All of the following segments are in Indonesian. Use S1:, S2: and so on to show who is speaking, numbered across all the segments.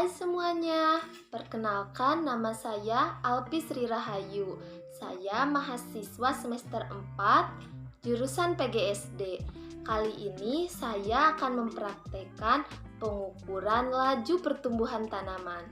S1: semuanya, perkenalkan nama saya Alpi Sri Rahayu. Saya mahasiswa semester 4, jurusan PGSD. Kali ini saya akan mempraktekkan pengukuran laju pertumbuhan tanaman.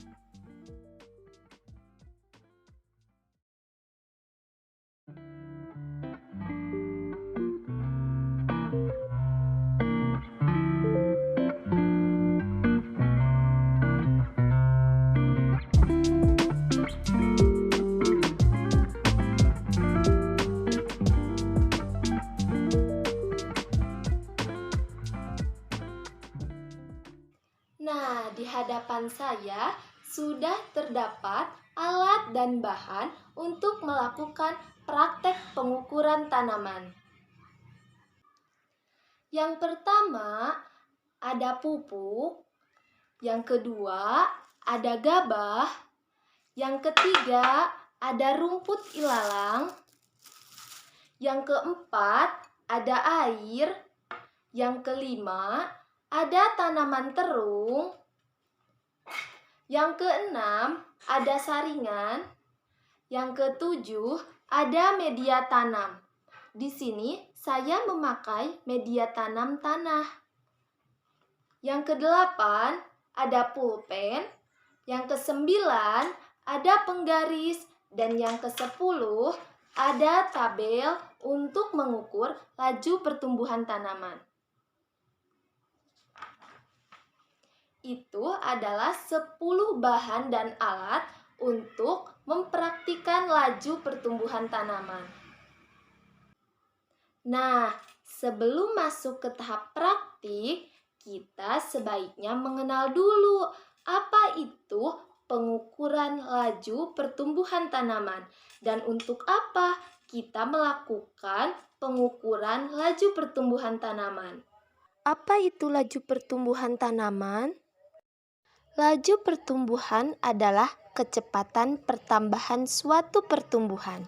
S1: Nah, di hadapan saya sudah terdapat alat dan bahan untuk melakukan praktek pengukuran tanaman. Yang pertama, ada pupuk. Yang kedua, ada gabah. Yang ketiga, ada rumput ilalang. Yang keempat, ada air. Yang kelima, ada tanaman terung. Yang keenam, ada saringan. Yang ketujuh, ada media tanam. Di sini saya memakai media tanam tanah. Yang kedelapan, ada pulpen. Yang kesembilan, ada penggaris. Dan yang kesepuluh, ada tabel untuk mengukur laju pertumbuhan tanaman. Itu adalah 10 bahan dan alat untuk mempraktikkan laju pertumbuhan tanaman. Nah, sebelum masuk ke tahap praktik, kita sebaiknya mengenal dulu apa itu pengukuran laju pertumbuhan tanaman dan untuk apa kita melakukan pengukuran laju pertumbuhan tanaman. Apa itu laju pertumbuhan tanaman? Laju pertumbuhan adalah kecepatan pertambahan suatu pertumbuhan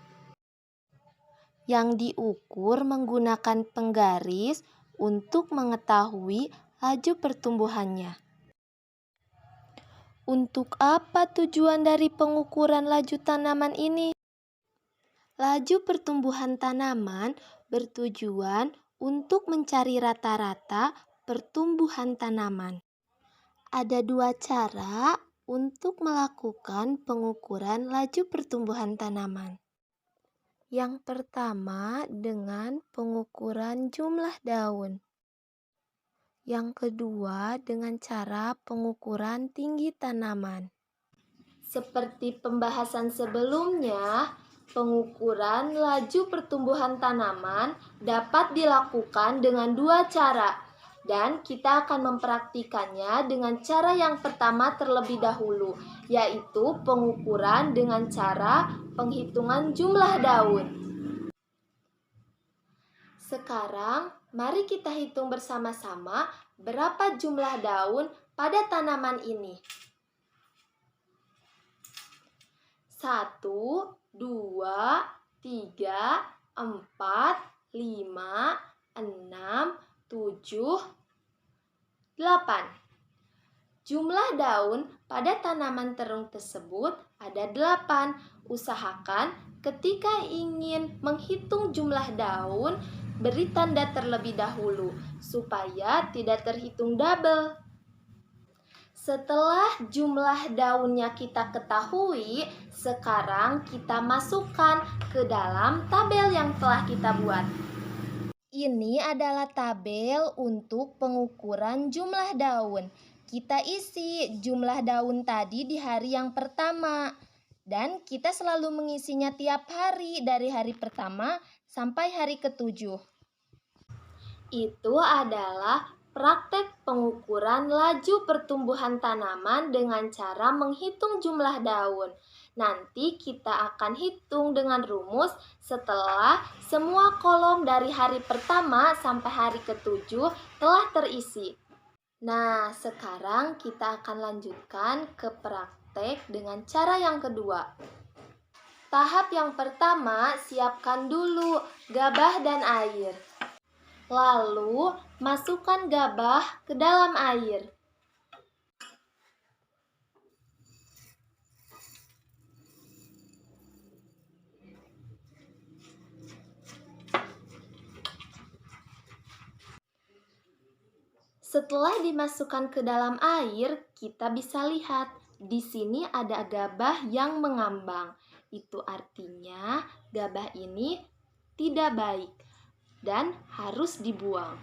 S1: yang diukur menggunakan penggaris untuk mengetahui laju pertumbuhannya. Untuk apa tujuan dari pengukuran laju tanaman ini? Laju pertumbuhan tanaman bertujuan untuk mencari rata-rata pertumbuhan tanaman. Ada 2 cara untuk melakukan pengukuran laju pertumbuhan tanaman. Yang pertama dengan pengukuran jumlah daun. Yang kedua dengan cara pengukuran tinggi tanaman. Seperti pembahasan sebelumnya, pengukuran laju pertumbuhan tanaman dapat dilakukan dengan 2 cara. Dan kita akan mempraktikannya dengan cara yang pertama terlebih dahulu, yaitu pengukuran dengan cara penghitungan jumlah daun. Sekarang, mari kita hitung bersama-sama berapa jumlah daun pada tanaman ini. 1, 2, 3, 4, 5, 6, 7, 8. Jumlah daun pada tanaman terung tersebut ada 8. Usahakan ketika ingin menghitung jumlah daun, beri tanda terlebih dahulu supaya tidak terhitung double. Setelah jumlah daunnya kita ketahui, sekarang kita masukkan ke dalam tabel yang telah kita buat. Ini adalah tabel untuk pengukuran jumlah daun. Kita isi jumlah daun tadi di hari yang pertama. Dan kita selalu mengisinya tiap hari dari hari pertama sampai hari ke-7. Itu adalah praktek pengukuran laju pertumbuhan tanaman dengan cara menghitung jumlah daun. Nanti kita akan hitung dengan rumus setelah semua kolom dari hari pertama sampai hari ke-7 telah terisi. Nah, sekarang kita akan lanjutkan ke praktek dengan cara yang kedua. Tahap yang pertama, siapkan dulu gabah dan air. Lalu, masukkan gabah ke dalam air. Setelah dimasukkan ke dalam air, kita bisa lihat di sini ada gabah yang mengambang. Itu artinya gabah ini tidak baik dan harus dibuang.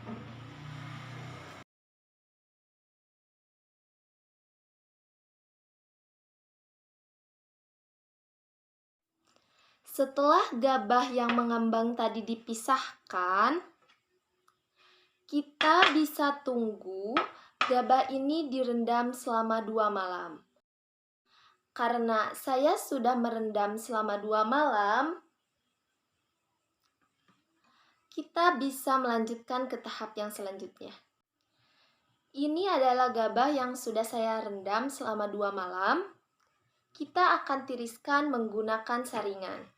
S1: Setelah gabah yang mengambang tadi dipisahkan, kita bisa tunggu gabah ini direndam selama 2 malam. Karena saya sudah merendam selama 2 malam, kita bisa melanjutkan ke tahap yang selanjutnya. Ini adalah gabah yang sudah saya rendam selama 2 malam. Kita akan tiriskan menggunakan saringan.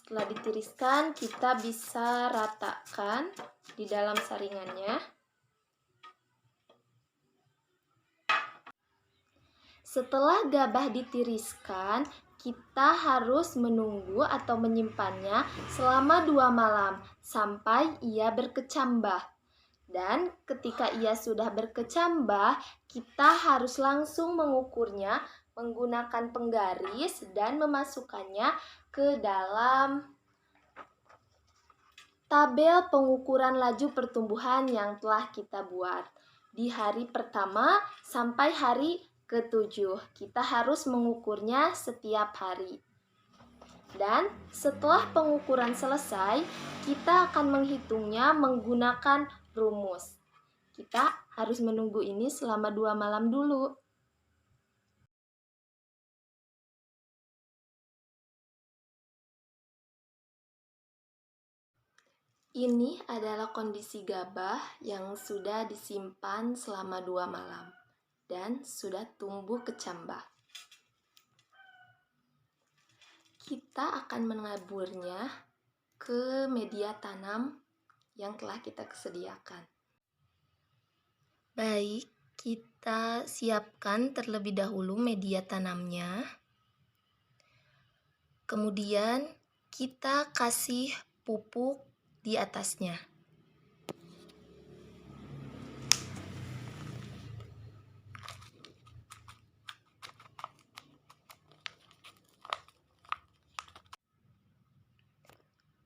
S1: Setelah ditiriskan, kita bisa ratakan di dalam saringannya. Setelah gabah ditiriskan, kita harus menunggu atau menyimpannya selama 2 malam sampai ia berkecambah. Dan ketika ia sudah berkecambah, kita harus langsung mengukurnya menggunakan penggaris dan memasukkannya ke dalam tabel pengukuran laju pertumbuhan yang telah kita buat. Di hari pertama sampai hari ke-7, kita harus mengukurnya setiap hari. Dan setelah pengukuran selesai, kita akan menghitungnya menggunakan rumus. Kita harus menunggu ini selama 2 malam dulu. Ini adalah kondisi gabah yang sudah disimpan selama 2 malam dan sudah tumbuh kecambah. Kita akan menaburnya ke media tanam yang telah kita sediakan. Baik, kita siapkan terlebih dahulu media tanamnya. Kemudian kita kasih pupuk di atasnya.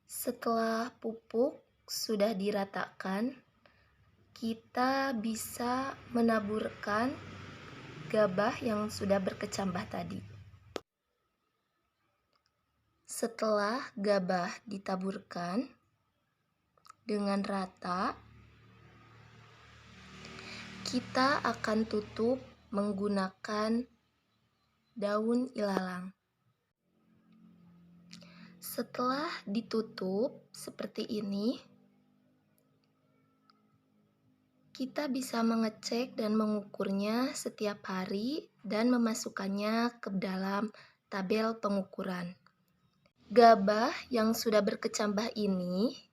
S1: Setelah pupuk sudah diratakan, kita bisa menaburkan gabah yang sudah berkecambah tadi. Setelah gabah ditaburkan dengan rata, kita akan tutup menggunakan daun ilalang. Setelah ditutup seperti ini, kita bisa mengecek dan mengukurnya setiap hari dan memasukkannya ke dalam tabel pengukuran. Gabah yang sudah berkecambah ini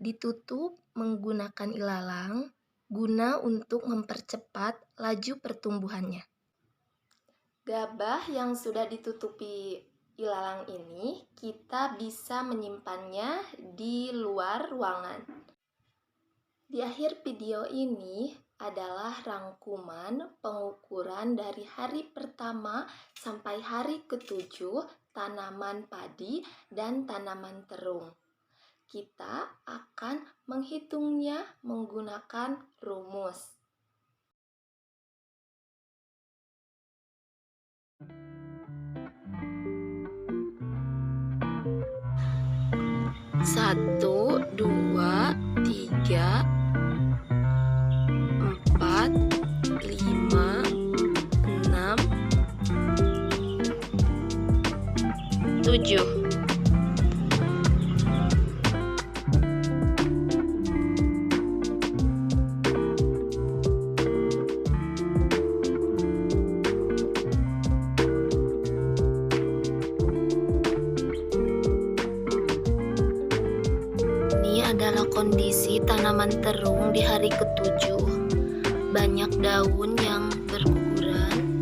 S1: ditutup menggunakan ilalang guna untuk mempercepat laju pertumbuhannya. Gabah yang sudah ditutupi ilalang ini kita bisa menyimpannya di luar ruangan. Di akhir video ini adalah rangkuman pengukuran dari hari pertama sampai hari ke-7 tanaman padi dan tanaman terung. Kita akan menghitungnya menggunakan rumus. Satu, dua, tiga, 4, 5, 6, 7. Ini adalah kondisi tanaman terung di hari ke-7. daun yang berguguran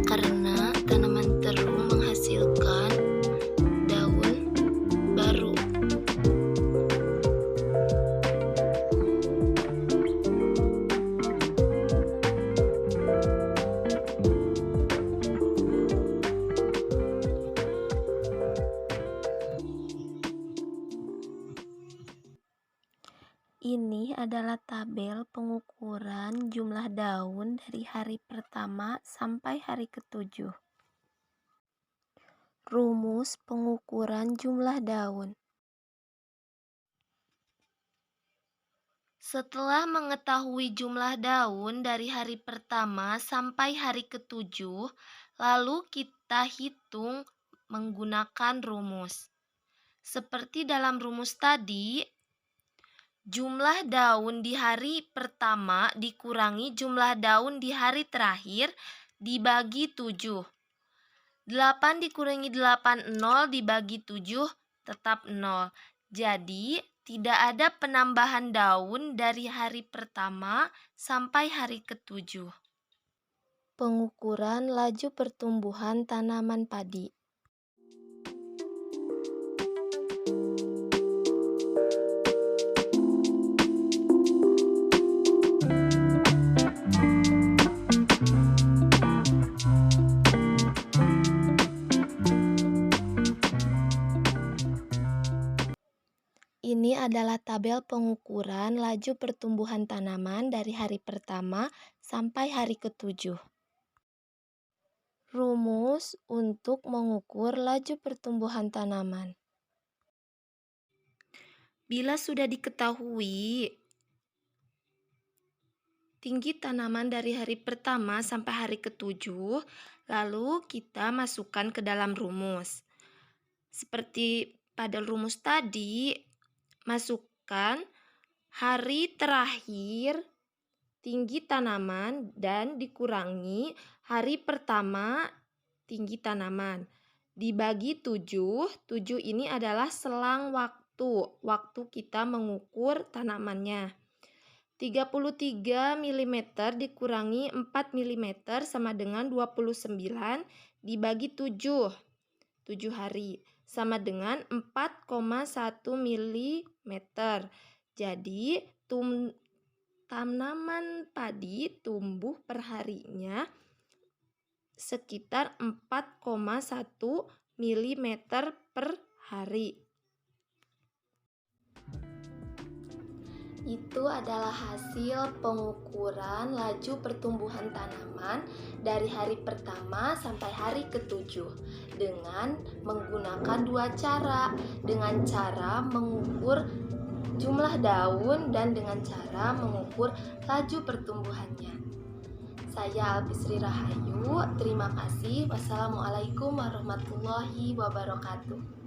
S1: karena tanaman terung menghasilkan daun baru. Ini adalah tabel pengukuran jumlah daun dari hari pertama sampai hari ke-7. Rumus pengukuran jumlah daun. Setelah mengetahui jumlah daun dari hari pertama sampai hari ke-7, lalu kita hitung menggunakan rumus. Seperti dalam rumus tadi, jumlah daun di hari pertama dikurangi jumlah daun di hari terakhir dibagi 7. 8 dikurangi 8, 0 dibagi 7 tetap 0. Jadi, tidak ada penambahan daun dari hari pertama sampai hari ke-7. Pengukuran laju pertumbuhan tanaman padi. Ini adalah tabel pengukuran laju pertumbuhan tanaman dari hari pertama sampai hari ke-7. Rumus untuk mengukur laju pertumbuhan tanaman. Bila sudah diketahui tinggi tanaman dari hari pertama sampai hari ke-7, lalu kita masukkan ke dalam rumus. Seperti pada rumus tadi, masukkan hari terakhir tinggi tanaman dan dikurangi hari pertama tinggi tanaman. Dibagi 7, 7 ini adalah selang waktu kita mengukur tanamannya. 33 mm dikurangi 4 mm sama dengan 29 dibagi 7 hari sama dengan 4,1 mm. Jadi, tanaman padi tumbuh perharinya sekitar 4,1 mm per hari. Itu adalah hasil pengukuran laju pertumbuhan tanaman dari hari pertama sampai hari ke-7 dengan menggunakan dua cara, dengan cara mengukur jumlah daun dan dengan cara mengukur laju pertumbuhannya. Saya Alpisri Rahayu, terima kasih. Wassalamualaikum warahmatullahi wabarakatuh.